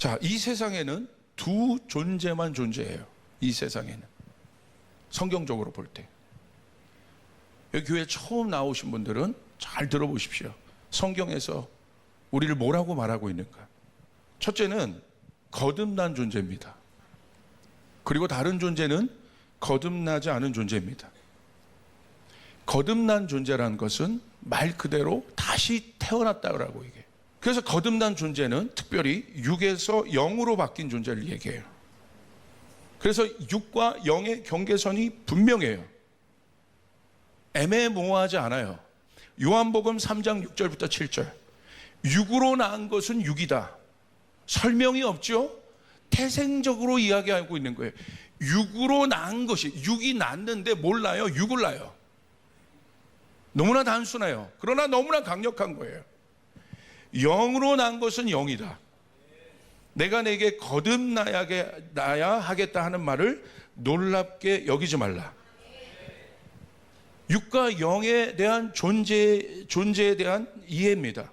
자, 이 세상에는 두 존재만 존재해요. 이 세상에는. 성경적으로 볼 때. 여기 교회 처음 나오신 분들은 잘 들어보십시오. 성경에서 우리를 뭐라고 말하고 있는가? 첫째는 거듭난 존재입니다. 그리고 다른 존재는 거듭나지 않은 존재입니다. 거듭난 존재라는 것은 말 그대로 다시 태어났다고 얘기해요. 그래서 거듭난 존재는 특별히 육에서 영으로 바뀐 존재를 얘기해요. 그래서 육과 영의 경계선이 분명해요. 애매모호하지 않아요. 요한복음 3장 6절부터 7절. 육으로 낳은 것은 육이다. 설명이 없죠? 태생적으로 이야기하고 있는 거예요. 육으로 낳은 것이, 육이 낳는데 뭘 낳아요? 육을 낳아요. 너무나 단순해요. 그러나 너무나 강력한 거예요. 영으로 난 것은 영이다. 내가 내게 거듭나야 하겠다 하는 말을 놀랍게 여기지 말라. 육과 영에 대한 존재에 대한 이해입니다.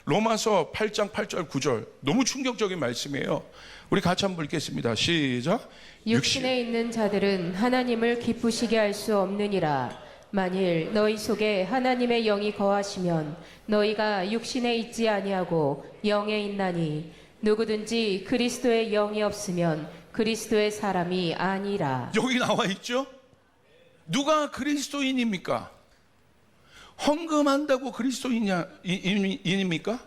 로마서 8장 8절 9절 너무 충격적인 말씀이에요. 우리 같이 한번 읽겠습니다. 시작. 육신에 있는 자들은 하나님을 기쁘시게 할 수 없느니라. 만일 너희 속에 하나님의 영이 거하시면 너희가 육신에 있지 아니하고 영에 있나니 누구든지 그리스도의 영이 없으면 그리스도의 사람이 아니라. 여기 나와 있죠? 누가 그리스도인입니까? 헌금한다고 그리스도인입니까?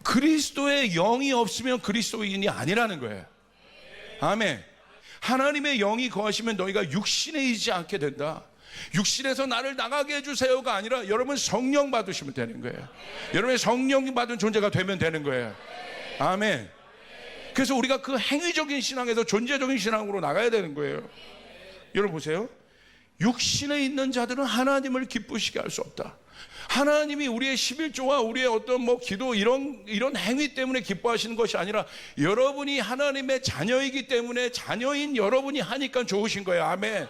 그리스도의 영이 없으면 그리스도인이 아니라는 거예요. 아멘. 하나님의 영이 거하시면 너희가 육신에 있지 않게 된다. 육신에서 나를 나가게 해주세요가 아니라 여러분 성령 받으시면 되는 거예요. 여러분의 성령 받은 존재가 되면 되는 거예요. 아멘. 그래서 우리가 그 행위적인 신앙에서 존재적인 신앙으로 나가야 되는 거예요. 여러분 보세요. 육신에 있는 자들은 하나님을 기쁘시게 할 수 없다. 하나님이 우리의 11조와 우리의 어떤 기도 이런 행위 때문에 기뻐하시는 것이 아니라 여러분이 하나님의 자녀이기 때문에 자녀인 여러분이 하니까 좋으신 거예요. 아멘.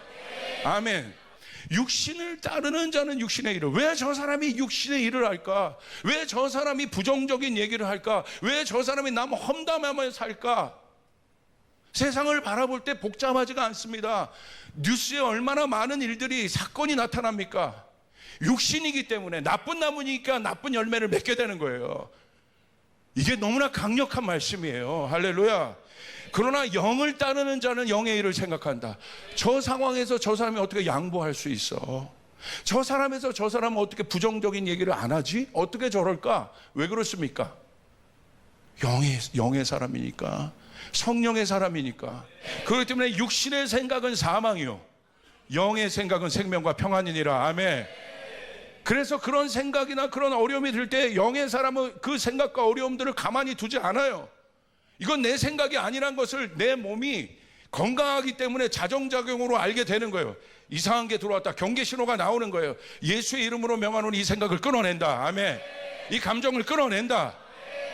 아멘. 육신을 따르는 자는 육신의 일을. 왜 저 사람이 육신의 일을 할까? 왜 저 사람이 부정적인 얘기를 할까? 왜 저 사람이 남 험담하며 살까? 세상을 바라볼 때 복잡하지가 않습니다. 뉴스에 얼마나 많은 일들이 사건이 나타납니까? 육신이기 때문에 나쁜 나무니까 나쁜 열매를 맺게 되는 거예요. 이게 너무나 강력한 말씀이에요. 할렐루야. 그러나 영을 따르는 자는 영의 일을 생각한다. 저 상황에서 저 사람이 어떻게 양보할 수 있어? 저 사람에서 저 사람은 어떻게 부정적인 얘기를 안 하지? 어떻게 저럴까? 왜 그렇습니까? 영의 사람이니까, 성령의 사람이니까. 그렇기 때문에 육신의 생각은 사망이요 영의 생각은 생명과 평안이니라. 아멘. 그래서 그런 생각이나 그런 어려움이 들 때 영의 사람은 그 생각과 어려움들을 가만히 두지 않아요. 이건 내 생각이 아니란 것을 내 몸이 건강하기 때문에 자정작용으로 알게 되는 거예요. 이상한 게 들어왔다. 경계 신호가 나오는 거예요. 예수의 이름으로 명하노니 이 생각을 끊어낸다. 아멘. 이 감정을 끊어낸다.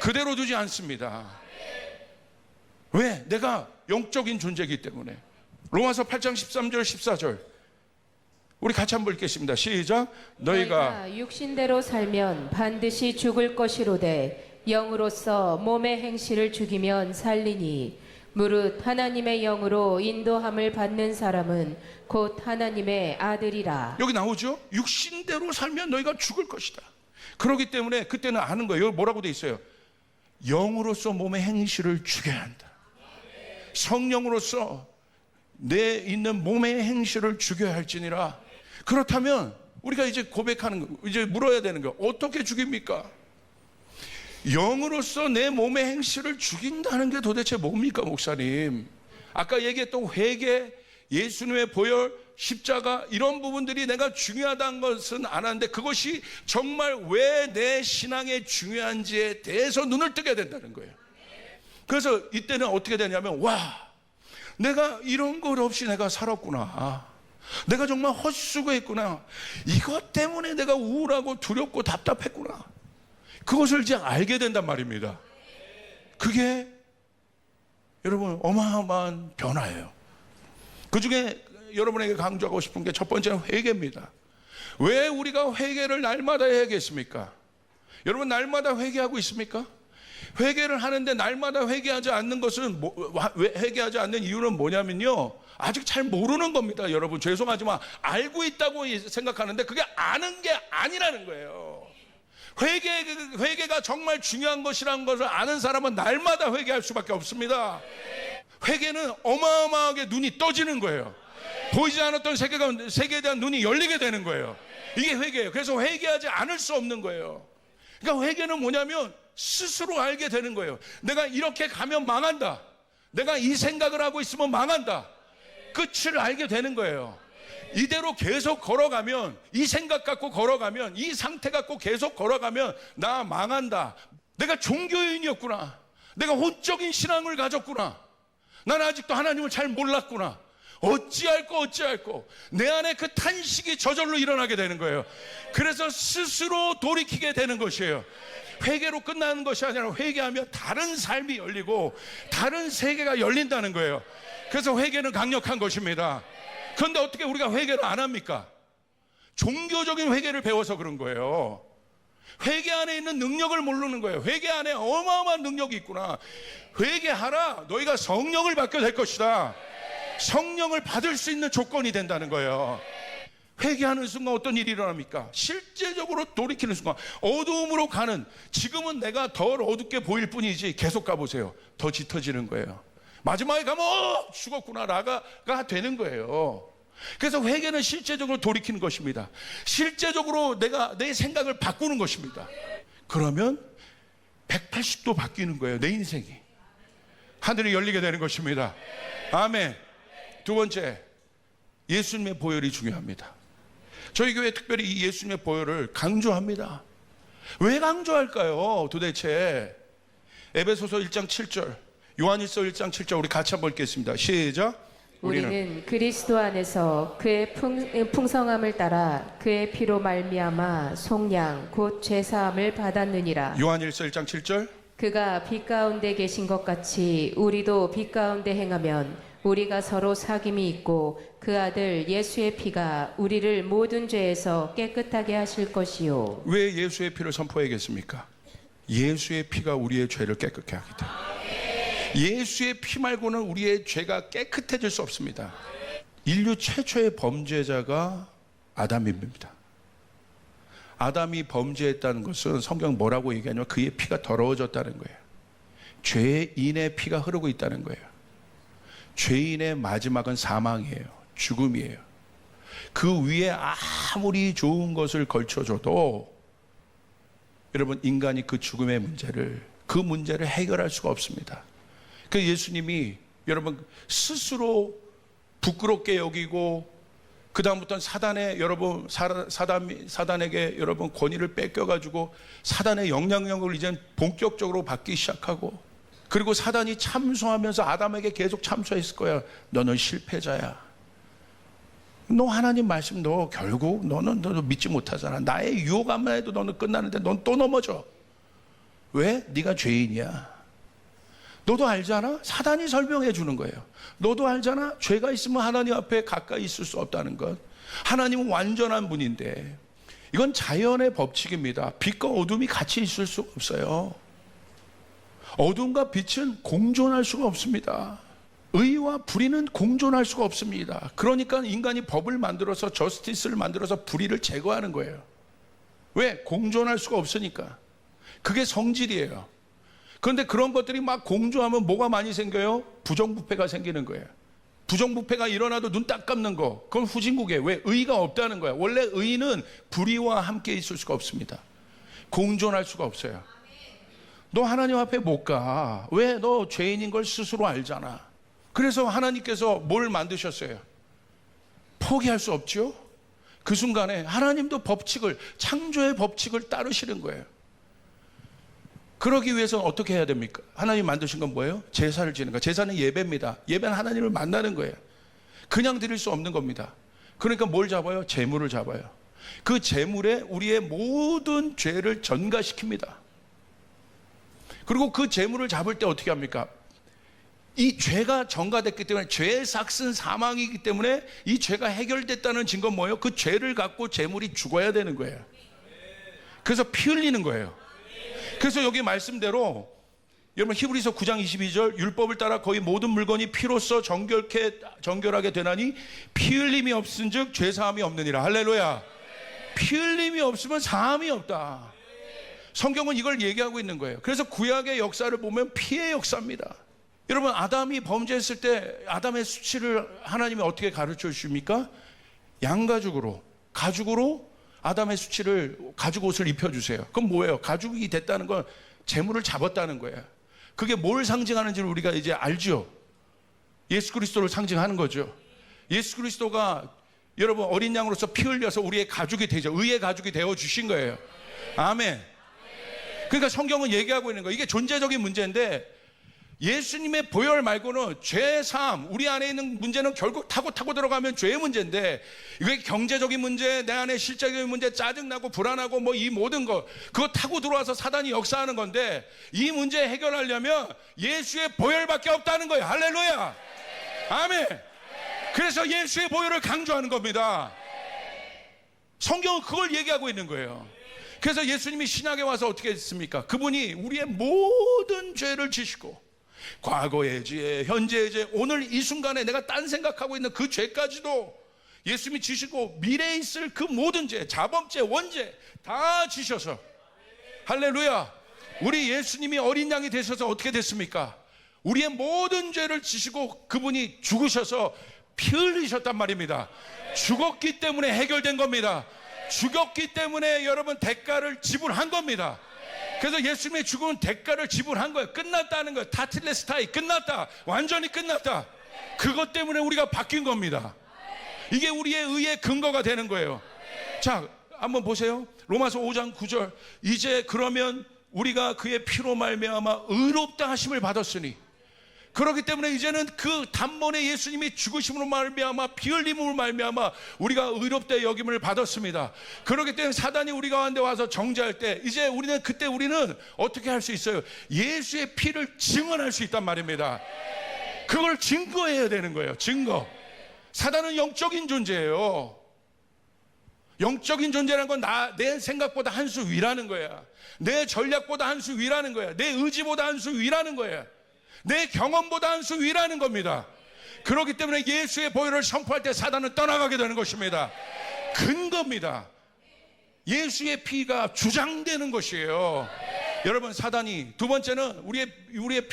그대로 두지 않습니다. 왜? 내가 영적인 존재이기 때문에. 로마서 8장 13절 14절 우리 같이 한번 읽겠습니다. 시작. 너희가 육신대로 살면 반드시 죽을 것이로되 영으로서 몸의 행실을 죽이면 살리니 무릇 하나님의 영으로 인도함을 받는 사람은 곧 하나님의 아들이라. 여기 나오죠? 육신대로 살면 너희가 죽을 것이다. 그렇기 때문에 그때는 아는 거예요. 여기 뭐라고 돼 있어요? 영으로서 몸의 행실을 죽여야 한다. 성령으로서 내 있는 몸의 행실을 죽여야 할지니라. 그렇다면 우리가 이제 고백하는 거, 이제 물어야 되는 거, 어떻게 죽입니까? 영으로서 내 몸의 행실을 죽인다는 게 도대체 뭡니까, 목사님? 아까 얘기했던 회개, 예수님의 보혈, 십자가 이런 부분들이 내가 중요하다는 것은 아는데 그것이 정말 왜 내 신앙에 중요한지에 대해서 눈을 뜨게 된다는 거예요. 그래서 이때는 어떻게 되냐면, 와, 내가 이런 것 없이 내가 살았구나. 내가 정말 헛수고했구나. 이것 때문에 내가 우울하고 두렵고 답답했구나. 그것을 이제 알게 된단 말입니다. 그게 여러분 어마어마한 변화예요. 그 중에 여러분에게 강조하고 싶은 게 첫 번째는 회개입니다. 왜 우리가 회개를 날마다 해야겠습니까? 여러분 날마다 회개하고 있습니까? 회개를 하는데 날마다 회개하지 않는 것은 회개하지 않는 이유는 뭐냐면요, 아직 잘 모르는 겁니다. 여러분 죄송하지만 알고 있다고 생각하는데 그게 아는 게 아니라는 거예요. 회개가 정말 중요한 것이라는 것을 아는 사람은 날마다 회개할 수밖에 없습니다. 회개는 어마어마하게 눈이 떠지는 거예요. 보이지 않았던 세계에 대한 눈이 열리게 되는 거예요. 이게 회개예요. 그래서 회개하지 않을 수 없는 거예요. 그러니까 회개는 뭐냐면 스스로 알게 되는 거예요. 내가 이렇게 가면 망한다. 내가 이 생각을 하고 있으면 망한다. 끝을 알게 되는 거예요. 이대로 계속 걸어가면, 이 생각 갖고 걸어가면, 이 상태 갖고 계속 걸어가면 나 망한다. 내가 종교인이었구나. 내가 혼적인 신앙을 가졌구나. 난 아직도 하나님을 잘 몰랐구나. 어찌할꼬 내 안에 그 탄식이 저절로 일어나게 되는 거예요. 그래서 스스로 돌이키게 되는 것이에요. 회개로 끝나는 것이 아니라 회개하면 다른 삶이 열리고 다른 세계가 열린다는 거예요. 그래서 회개는 강력한 것입니다. 그런데 어떻게 우리가 회개를 안 합니까? 종교적인 회개를 배워서 그런 거예요. 회개 안에 있는 능력을 모르는 거예요. 회개 안에 어마어마한 능력이 있구나. 회개하라. 너희가 성령을 받게 될 것이다. 성령을 받을 수 있는 조건이 된다는 거예요. 회개하는 순간 어떤 일이 일어납니까? 실제적으로 돌이키는 순간 어두움으로 가는, 지금은 내가 덜 어둡게 보일 뿐이지 계속 가보세요. 더 짙어지는 거예요. 마지막에 가면 죽었구나 라가 되는 거예요. 그래서 회개는 실제적으로 돌이키는 것입니다. 실제적으로 내가 내 생각을 바꾸는 것입니다. 그러면 180도 바뀌는 거예요. 내 인생이. 하늘이 열리게 되는 것입니다. 아멘. 두 번째, 예수님의 보혈이 중요합니다. 저희 교회 특별히 이 예수님의 보혈을 강조합니다. 왜 강조할까요? 도대체 에베소서 1장 7절, 요한일서 1장 7절 우리 같이 한번 읽겠습니다. 시작. 우리는 그리스도 안에서 그의 풍성함을 따라 그의 피로 말미암아 속량 곧 죄사함을 받았느니라. 요한일서 1장 7절. 그가 빛 가운데 계신 것 같이 우리도 빛 가운데 행하면 우리가 서로 사귐이 있고 그 아들 예수의 피가 우리를 모든 죄에서 깨끗하게 하실 것이요. 왜 예수의 피를 선포해야겠습니까? 예수의 피가 우리의 죄를 깨끗게 하기 때문에. 예수의 피 말고는 우리의 죄가 깨끗해질 수 없습니다. 인류 최초의 범죄자가 아담입니다. 아담이 범죄했다는 것은 성경 뭐라고 얘기하냐면 그의 피가 더러워졌다는 거예요. 죄인의 피가 흐르고 있다는 거예요. 죄인의 마지막은 사망이에요. 죽음이에요. 그 위에 아무리 좋은 것을 걸쳐줘도 여러분, 인간이 그 죽음의 그 문제를 해결할 수가 없습니다. 그 예수님이 여러분 스스로 부끄럽게 여기고 그 다음부터는 사단에게 여러분 권위를 뺏겨가지고 사단의 영향력을 이제 본격적으로 받기 시작하고, 그리고 사단이 참소하면서 아담에게 계속 참소했을 거야. 너는 실패자야. 너 하나님 말씀 너 결국 너는 믿지 못하잖아. 나의 유혹만 해도 너는 끝나는데 넌 또 넘어져. 왜? 네가 죄인이야. 너도 알잖아. 사단이 설명해 주는 거예요. 너도 알잖아. 죄가 있으면 하나님 앞에 가까이 있을 수 없다는 것. 하나님은 완전한 분인데, 이건 자연의 법칙입니다. 빛과 어둠이 같이 있을 수가 없어요. 어둠과 빛은 공존할 수가 없습니다. 의와 불의는 공존할 수가 없습니다. 그러니까 인간이 법을 만들어서 저스티스를 만들어서 불의를 제거하는 거예요. 왜? 공존할 수가 없으니까. 그게 성질이에요. 그런데 그런 것들이 막 공존하면 뭐가 많이 생겨요? 부정부패가 생기는 거예요. 부정부패가 일어나도 눈 딱 감는 거, 그건 후진국이에요. 왜? 의가 없다는 거야. 원래 의는 불의와 함께 있을 수가 없습니다. 공존할 수가 없어요. 너 하나님 앞에 못 가. 왜? 너 죄인인 걸 스스로 알잖아. 그래서 하나님께서 뭘 만드셨어요? 포기할 수 없죠. 그 순간에 하나님도 창조의 법칙을 따르시는 거예요. 그러기 위해서는 어떻게 해야 됩니까? 하나님 만드신 건 뭐예요? 제사를 지는 거. 제사는 예배입니다. 예배는 하나님을 만나는 거예요. 그냥 드릴 수 없는 겁니다. 그러니까 뭘 잡아요? 제물을 잡아요. 그 제물에 우리의 모든 죄를 전가시킵니다. 그리고 그 제물을 잡을 때 어떻게 합니까? 이 죄가 전가됐기 때문에, 죄의 삭은 사망이기 때문에 이 죄가 해결됐다는 증거는 뭐예요? 그 죄를 갖고 제물이 죽어야 되는 거예요. 그래서 피 흘리는 거예요. 그래서 여기 말씀대로 여러분 히브리서 9장 22절 율법을 따라 거의 모든 물건이 피로써 정결하게 되나니 피 흘림이 없은즉 죄 사함이 없느니라. 할렐루야. 피 흘림이 없으면 사함이 없다. 성경은 이걸 얘기하고 있는 거예요. 그래서 구약의 역사를 보면 피의 역사입니다. 여러분 아담이 범죄했을 때 아담의 수치를 하나님이 어떻게 가르쳐 주십니까? 양가죽으로 가죽으로 아담의 수치를 가죽 옷을 입혀주세요. 그럼 뭐예요? 가죽이 됐다는 건 재물을 잡았다는 거예요. 그게 뭘 상징하는지를 우리가 이제 알죠. 예수 그리스도를 상징하는 거죠. 예수 그리스도가 여러분 어린 양으로서 피 흘려서 우리의 가죽이 되죠. 의의 가죽이 되어 주신 거예요. 아멘. 그러니까 성경은 얘기하고 있는 거예요. 이게 존재적인 문제인데 예수님의 보혈 말고는 죄 사함, 우리 안에 있는 문제는 결국 타고 들어가면 죄의 문제인데, 이게 경제적인 문제, 내 안에 실제적인 문제, 짜증나고 불안하고 뭐 이 모든 거 그거 타고 들어와서 사단이 역사하는 건데, 이 문제 해결하려면 예수의 보혈밖에 없다는 거예요. 할렐루야. 아멘. 그래서 예수의 보혈을 강조하는 겁니다. 성경은 그걸 얘기하고 있는 거예요. 그래서 예수님이 신약에 와서 어떻게 했습니까? 그분이 우리의 모든 죄를 지시고, 과거의 죄, 현재의 죄, 오늘 이 순간에 내가 딴 생각하고 있는 그 죄까지도 예수님이 지시고, 미래에 있을 그 모든 죄, 자범죄, 원죄 다 지셔서, 할렐루야. 우리 예수님이 어린 양이 되셔서 어떻게 됐습니까? 우리의 모든 죄를 지시고 그분이 죽으셔서 피 흘리셨단 말입니다. 죽었기 때문에 해결된 겁니다. 죽었기 때문에 여러분 대가를 지불한 겁니다. 그래서 예수님의 죽음은 대가를 지불한 거예요. 끝났다는 거예요. 타틸레스타이, 끝났다. 완전히 끝났다. 그것 때문에 우리가 바뀐 겁니다. 이게 우리의 의의 근거가 되는 거예요. 자, 한번 보세요. 로마서 5장 9절. 이제 그러면 우리가 그의 피로 말미암아 의롭다 하심을 받았으니, 그렇기 때문에 이제는 그 단번에 예수님이 죽으심으로 말미암아 피 흘림으로 말미암아 우리가 의롭다 여김을 받았습니다. 그렇기 때문에 사단이 우리 가운데 와서 정죄할 때, 이제 그때 우리는 어떻게 할 수 있어요? 예수의 피를 증언할 수 있단 말입니다. 그걸 증거해야 되는 거예요. 증거. 사단은 영적인 존재예요. 영적인 존재라는 건 내 생각보다 한 수 위라는 거야. 내 전략보다 한 수 위라는 거야. 내 의지보다 한 수 위라는 거야. 내 경험보다 한 수 위라는 겁니다. 그렇기 때문에 예수의 보혈을 선포할 때 사단은 떠나가게 되는 것입니다. 근거입니다. 예수의 피가 주장되는 것이에요. 여러분, 사단이 두 번째는 우리의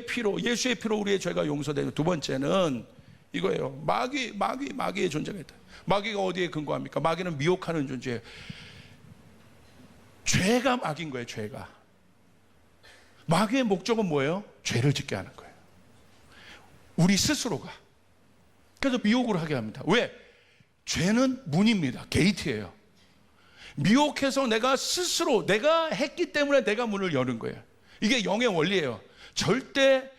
피로, 예수의 피로 우리의 죄가 용서되는, 두 번째는 이거예요. 마귀의 존재가 있다. 마귀가 어디에 근거합니까? 마귀는 미혹하는 존재예요. 죄가 마귀인 거예요. 죄가. 마귀의 목적은 뭐예요? 죄를 짓게 하는 거예요. 우리 스스로가. 그래서 미혹을 하게 합니다. 왜? 죄는 문입니다. 게이트예요. 미혹해서 내가 했기 때문에 내가 문을 여는 거예요. 이게 영의 원리예요. 절대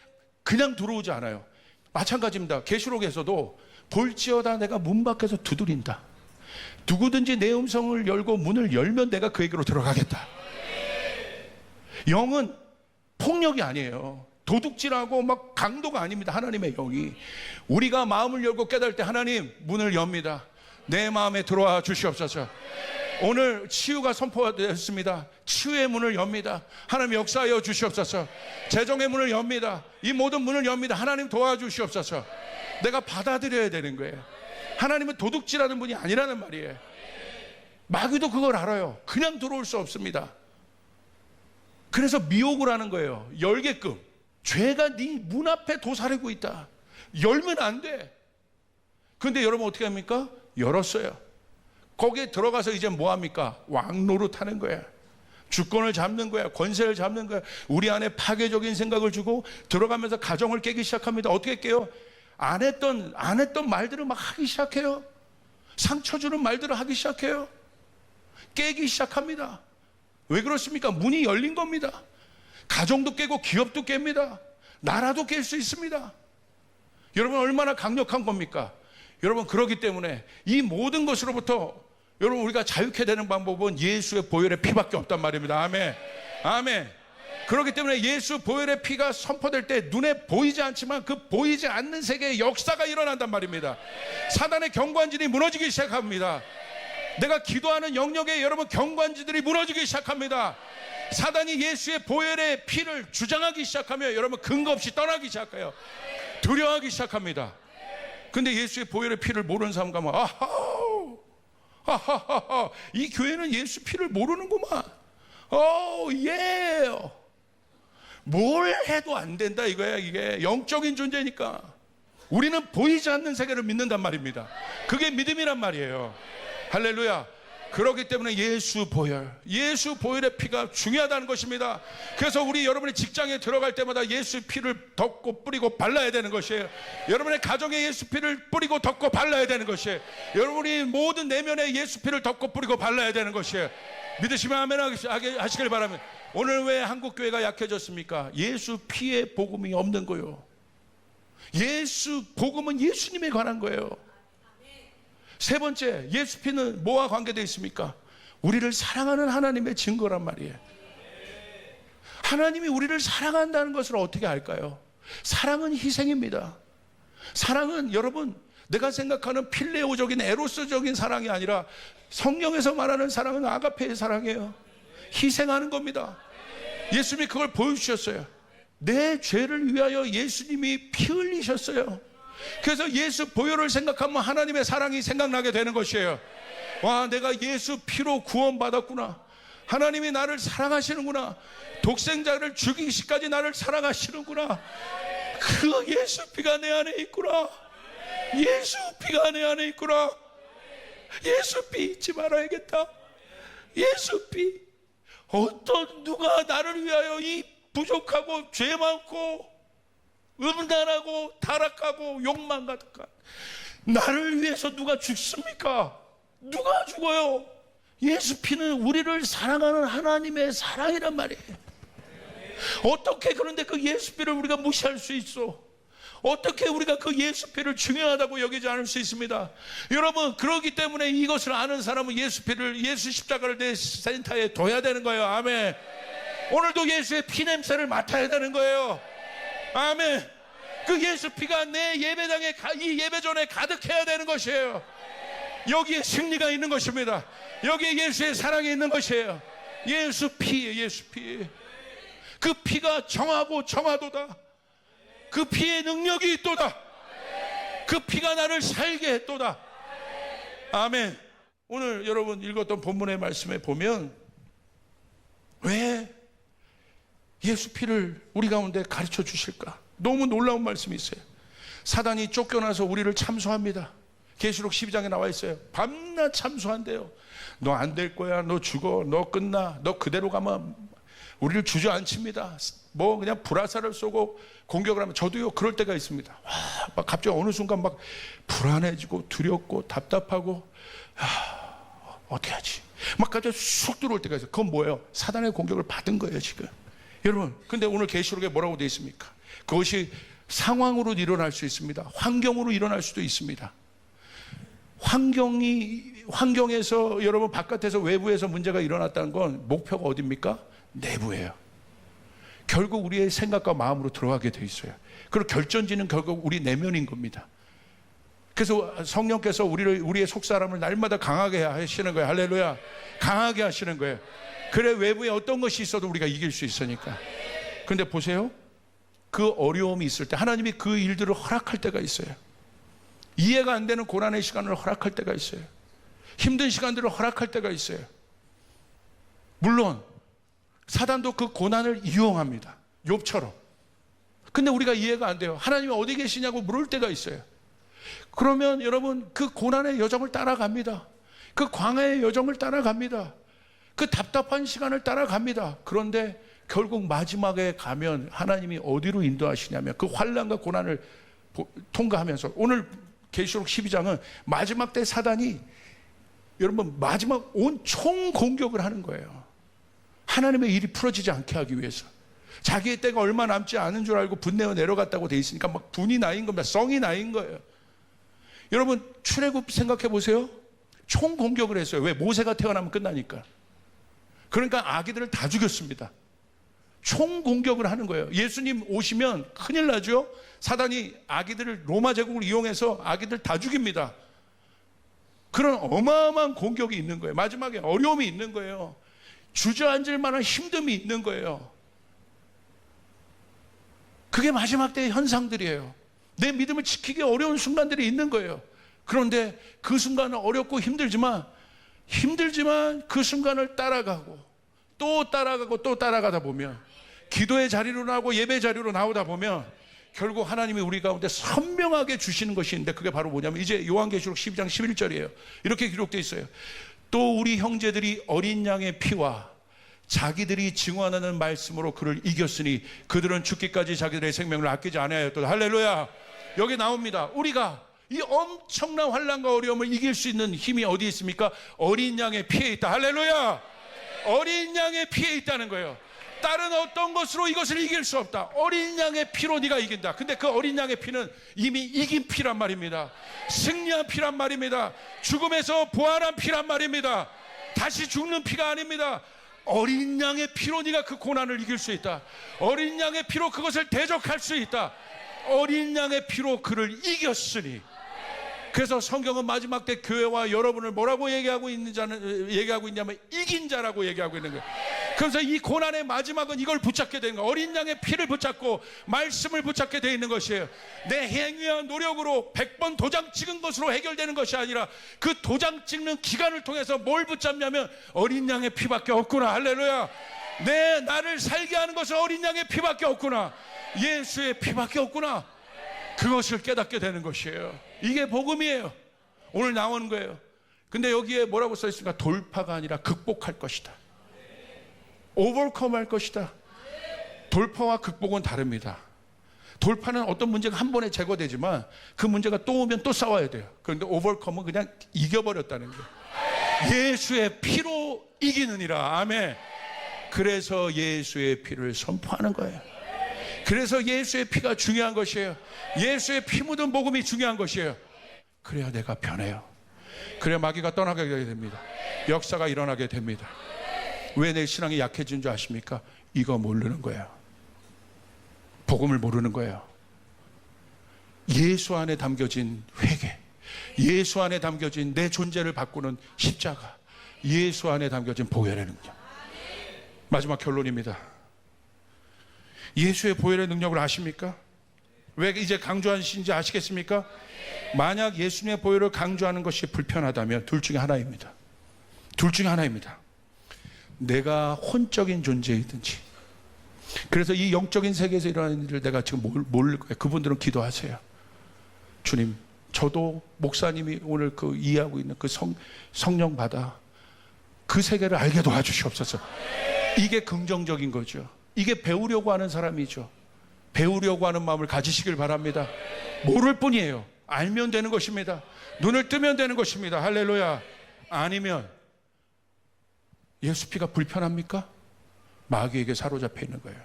그냥 들어오지 않아요. 마찬가지입니다. 계시록에서도 볼지어다 내가 문 밖에서 두드린다. 누구든지 내 음성을 열고 문을 열면 내가 그에게로 들어가겠다. 영은 폭력이 아니에요. 도둑질하고 막 강도가 아닙니다. 하나님의 영이. 우리가 마음을 열고 깨달을 때 하나님 문을 엽니다. 내 마음에 들어와 주시옵소서. 오늘 치유가 선포되었습니다. 치유의 문을 엽니다. 하나님 역사하여 주시옵소서. 재정의 문을 엽니다. 이 모든 문을 엽니다. 하나님 도와주시옵소서. 내가 받아들여야 되는 거예요. 하나님은 도둑질하는 분이 아니라는 말이에요. 마귀도 그걸 알아요. 그냥 들어올 수 없습니다. 그래서 미혹을 하는 거예요. 열게끔. 죄가 네 문 앞에 도사리고 있다. 열면 안 돼. 그런데 여러분 어떻게 합니까? 열었어요. 거기에 들어가서 이제 뭐 합니까? 왕노릇 하는 거야. 주권을 잡는 거야. 권세를 잡는 거야. 우리 안에 파괴적인 생각을 주고 들어가면서 가정을 깨기 시작합니다. 어떻게 깨요? 안 했던 말들을 막 하기 시작해요. 상처 주는 말들을 하기 시작해요. 깨기 시작합니다. 왜 그렇습니까? 문이 열린 겁니다. 가정도 깨고 기업도 깹니다. 나라도 깰 수 있습니다. 여러분 얼마나 강력한 겁니까? 여러분 그렇기 때문에 이 모든 것으로부터 여러분 우리가 자유케 되는 방법은 예수의 보혈의 피밖에 없단 말입니다. 아멘. 아멘. 그렇기 때문에 예수 보혈의 피가 선포될 때 눈에 보이지 않지만 그 보이지 않는 세계의 역사가 일어난단 말입니다. 사단의 경관진이 무너지기 시작합니다. 내가 기도하는 영역에 여러분 경관지들이 무너지기 시작합니다. 사단이 예수의 보혈의 피를 주장하기 시작하면 여러분 근거 없이 떠나기 시작해요. 두려워하기 시작합니다. 근데 예수의 보혈의 피를 모르는 사람 가면 아하, 이 교회는 예수 피를 모르는구만. 예. 뭘 해도 안 된다 이거야. 이게 영적인 존재니까. 우리는 보이지 않는 세계를 믿는단 말입니다. 그게 믿음이란 말이에요. 할렐루야. 그렇기 때문에 예수 보혈의 피가 중요하다는 것입니다. 그래서 우리 여러분의 직장에 들어갈 때마다 예수 피를 덮고 뿌리고 발라야 되는 것이에요. 여러분의 가정에 예수 피를 뿌리고 덮고 발라야 되는 것이에요. 여러분이 모든 내면에 예수 피를 덮고 뿌리고 발라야 되는 것이에요. 믿으시면 아멘 하시길 바랍니다. 오늘 왜 한국교회가 약해졌습니까? 예수 피의 복음이 없는 거예요. 예수 복음은 예수님에 관한 거예요. 세 번째, 예수 피는 뭐와 관계되어 있습니까? 우리를 사랑하는 하나님의 증거란 말이에요. 하나님이 우리를 사랑한다는 것을 어떻게 알까요? 사랑은 희생입니다. 사랑은 여러분, 내가 생각하는 필레오적인 에로스적인 사랑이 아니라 성경에서 말하는 사랑은 아가페의 사랑이에요. 희생하는 겁니다. 예수님이 그걸 보여주셨어요. 내 죄를 위하여 예수님이 피 흘리셨어요. 그래서 예수 보혈을 생각하면 하나님의 사랑이 생각나게 되는 것이에요. 와, 내가 예수 피로 구원받았구나. 하나님이 나를 사랑하시는구나. 독생자를 죽이기까지 나를 사랑하시는구나. 그 예수 피가 내 안에 있구나. 예수 피가 내 안에 있구나. 예수 피 잊지 말아야겠다. 예수 피. 어떤 누가 나를 위하여 이 부족하고 죄 많고 음란하고 타락하고 욕만 가득한 나를 위해서 누가 죽습니까? 누가 죽어요? 예수 피는 우리를 사랑하는 하나님의 사랑이란 말이에요. 어떻게 그런데 그 예수 피를 우리가 무시할 수 있어? 어떻게 우리가 그 예수 피를 중요하다고 여기지 않을 수 있습니다? 여러분, 그렇기 때문에 이것을 아는 사람은 예수 피를, 예수 십자가를 내 센터에 둬야 되는 거예요. 아멘. 오늘도 예수의 피 냄새를 맡아야 되는 거예요. 아멘. 그 예수 피가 내 예배당에, 이 예배전에 가득해야 되는 것이에요. 여기에 승리가 있는 것입니다. 여기에 예수의 사랑이 있는 것이에요. 예수 피, 예수 피. 그 피가 정하고 정하도다. 그 피의 능력이 있도다. 그 피가 나를 살게 했도다. 아멘. 오늘 여러분 읽었던 본문의 말씀에 보면 왜 예수 피를 우리 가운데 가르쳐 주실까? 너무 놀라운 말씀이 있어요. 사단이 쫓겨나서 우리를 참소합니다. 계시록 12장에 나와 있어요. 밤낮 참소한대요. 너 안 될 거야. 너 죽어. 너 끝나. 너 그대로 가면 우리를 주저앉힙니다. 뭐 그냥 불화살을 쏘고 공격을 하면, 저도요 그럴 때가 있습니다. 와, 막 갑자기 어느 순간 막 불안해지고 두렵고 답답하고, 어떻게 하지? 막 갑자기 쑥 들어올 때가 있어요. 그건 뭐예요? 사단의 공격을 받은 거예요 지금. 여러분, 근데 오늘 계시록에 뭐라고 되어 있습니까? 그것이 상황으로 일어날 수 있습니다. 환경으로 일어날 수도 있습니다. 환경에서, 여러분 바깥에서 외부에서 문제가 일어났다는 건 목표가 어디입니까? 내부예요. 결국 우리의 생각과 마음으로 들어가게 돼 있어요. 그리고 결정지는 결국 우리 내면인 겁니다. 그래서 성령께서 우리의 속사람을 날마다 강하게 하시는 거예요. 할렐루야. 강하게 하시는 거예요. 그래 외부에 어떤 것이 있어도 우리가 이길 수 있으니까. 근데 보세요. 그 어려움이 있을 때 하나님이 그 일들을 허락할 때가 있어요. 이해가 안 되는 고난의 시간을 허락할 때가 있어요. 힘든 시간들을 허락할 때가 있어요. 물론 사단도 그 고난을 이용합니다. 욥처럼. 근데 우리가 이해가 안 돼요. 하나님이 어디 계시냐고 물을 때가 있어요. 그러면 여러분 그 고난의 여정을 따라갑니다. 그 광야의 여정을 따라갑니다. 그 답답한 시간을 따라갑니다. 그런데 결국 마지막에 가면 하나님이 어디로 인도하시냐면 그 환난과 고난을 통과하면서, 오늘 계시록 12장은 마지막 때 사단이 여러분 마지막 온 총 공격을 하는 거예요. 하나님의 일이 풀어지지 않게 하기 위해서. 자기의 때가 얼마 남지 않은 줄 알고 분내어 내려갔다고 돼 있으니까 막 분이 나인 겁니다. 성이 나인 거예요. 여러분 출애굽 생각해 보세요. 총 공격을 했어요. 왜? 모세가 태어나면 끝나니까. 그러니까 아기들을 다 죽였습니다. 총 공격을 하는 거예요. 예수님 오시면 큰일 나죠. 사단이 아기들을, 로마 제국을 이용해서 아기들 다 죽입니다. 그런 어마어마한 공격이 있는 거예요. 마지막에 어려움이 있는 거예요. 주저앉을 만한 힘듦이 있는 거예요. 그게 마지막 때의 현상들이에요. 내 믿음을 지키기 어려운 순간들이 있는 거예요. 그런데 그 순간은 어렵고 힘들지만 그 순간을 따라가고 또 따라가고 또 따라가다 보면, 기도의 자리로 나오고 예배 자리로 나오다 보면 결국 하나님이 우리 가운데 선명하게 주시는 것이 있는데, 그게 바로 뭐냐면 이제 요한계시록 12장 11절이에요. 이렇게 기록되어 있어요. 또 우리 형제들이 어린 양의 피와 자기들이 증언하는 말씀으로 그를 이겼으니 그들은 죽기까지 자기들의 생명을 아끼지 아니하였다. 할렐루야. 여기 나옵니다. 우리가 이 엄청난 환난과 어려움을 이길 수 있는 힘이 어디에 있습니까? 어린 양의 피에 있다. 할렐루야. 어린 양의 피에 있다는 거예요. 다른 어떤 것으로 이것을 이길 수 없다. 어린 양의 피로 네가 이긴다. 근데 그 어린 양의 피는 이미 이긴 피란 말입니다. 승리한 피란 말입니다. 죽음에서 부활한 피란 말입니다. 다시 죽는 피가 아닙니다. 어린 양의 피로 네가 그 고난을 이길 수 있다. 어린 양의 피로 그것을 대적할 수 있다. 어린 양의 피로 그를 이겼으니. 그래서 성경은 마지막 때 교회와 여러분을 뭐라고 얘기하고 있냐면 이긴 자라고 얘기하고 있는 거예요. 그래서 이 고난의 마지막은 이걸 붙잡게 되는 거예요. 어린 양의 피를 붙잡고 말씀을 붙잡게 되어 있는 것이에요. 내 행위와 노력으로 100번 도장 찍은 것으로 해결되는 것이 아니라 그 도장 찍는 기간을 통해서 뭘 붙잡냐면 어린 양의 피밖에 없구나. 할렐루야. 나를 살게 하는 것은 어린 양의 피밖에 없구나. 예수의 피밖에 없구나. 그것을 깨닫게 되는 것이에요. 이게 복음이에요. 오늘 나오는 거예요. 근데 여기에 뭐라고 써 있습니까? 돌파가 아니라 극복할 것이다. 오버컴 할 것이다. 돌파와 극복은 다릅니다. 돌파는 어떤 문제가 한 번에 제거되지만 그 문제가 또 오면 또 싸워야 돼요. 그런데 오버컴은 그냥 이겨버렸다는 거예요. 예수의 피로 이기느니라. 아멘. 그래서 예수의 피를 선포하는 거예요. 그래서 예수의 피가 중요한 것이에요. 예수의 피 묻은 복음이 중요한 것이에요. 그래야 내가 변해요. 그래야 마귀가 떠나게 됩니다. 역사가 일어나게 됩니다. 왜 내 신앙이 약해진 줄 아십니까? 이거 모르는 거예요. 복음을 모르는 거예요. 예수 안에 담겨진 회개, 예수 안에 담겨진 내 존재를 바꾸는 십자가, 예수 안에 담겨진 보혈의 능력. 마지막 결론입니다. 예수의 보혈의 능력을 아십니까? 왜 이제 강조하시는지 아시겠습니까? 만약 예수님의 보혈을 강조하는 것이 불편하다면 둘 중에 하나입니다. 둘 중에 하나입니다. 내가 혼적인 존재이든지, 그래서 이 영적인 세계에서 일어나는 일을 내가 지금 모를 거예요. 그분들은 기도하세요. 주님, 저도 목사님이 오늘 그 이해하고 있는 그 성령 받아 그 세계를 알게 도와주시옵소서. 이게 긍정적인 거죠. 이게 배우려고 하는 사람이죠. 배우려고 하는 마음을 가지시길 바랍니다. 모를 뿐이에요. 알면 되는 것입니다. 눈을 뜨면 되는 것입니다. 할렐루야. 아니면 예수 피가 불편합니까? 마귀에게 사로잡혀 있는 거예요.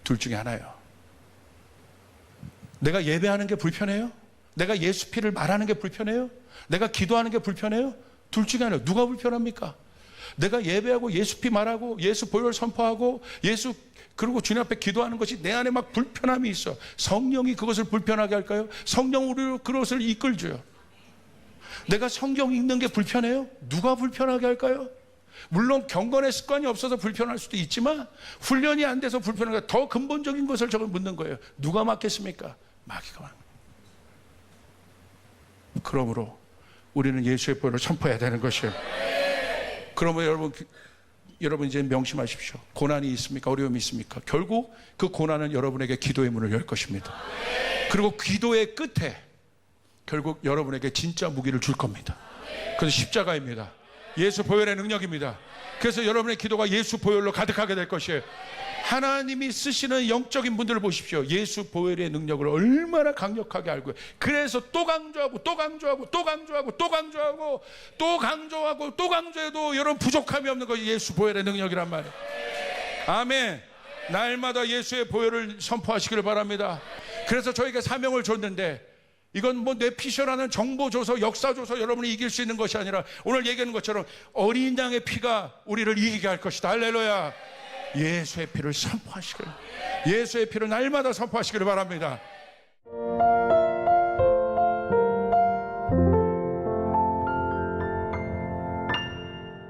둘 중에 하나예요. 내가 예배하는 게 불편해요? 내가 예수 피를 말하는 게 불편해요? 내가 기도하는 게 불편해요? 둘 중에 하나예요. 누가 불편합니까? 내가 예배하고 예수 피 말하고 예수 보혈 선포하고 예수 그리고 주님 앞에 기도하는 것이 내 안에 막 불편함이 있어. 성령이 그것을 불편하게 할까요? 성령 우리로 그것을 이끌줘요. 내가 성경 읽는 게 불편해요? 누가 불편하게 할까요? 물론 경건의 습관이 없어서 불편할 수도 있지만 훈련이 안 돼서 불편한 거, 더 근본적인 것을 저걸 묻는 거예요. 누가 맡겠습니까? 마귀가 맡는 거예요. 그러므로 우리는 예수의 보혈을 선포해야 되는 것이에요. 그러면 여러분 이제 명심하십시오. 고난이 있습니까? 어려움이 있습니까? 결국 그 고난은 여러분에게 기도의 문을 열 것입니다. 그리고 기도의 끝에 결국 여러분에게 진짜 무기를 줄 겁니다. 그래서 십자가입니다. 예수 보혈의 능력입니다. 그래서 여러분의 기도가 예수 보혈로 가득하게 될 것이에요. 하나님이 쓰시는 영적인 분들을 보십시오. 예수 보혈의 능력을 얼마나 강력하게 알고요. 그래서 또 강조하고 또 강조하고 또 강조하고 또 강조하고 또 강조하고 또 강조해도 여러분 부족함이 없는 것이 예수 보혈의 능력이란 말이에요. 아멘. 날마다 예수의 보혈을 선포하시기를 바랍니다. 그래서 저에게 사명을 줬는데, 이건 뭐 뇌피셜하는 정보 줘서 역사 줘서 여러분이 이길 수 있는 것이 아니라 오늘 얘기하는 것처럼 어린 양의 피가 우리를 이기게 할 것이다. 할렐루야. 예수의 피를 선포하시기를, 예수의 피를 날마다 선포하시기를 바랍니다.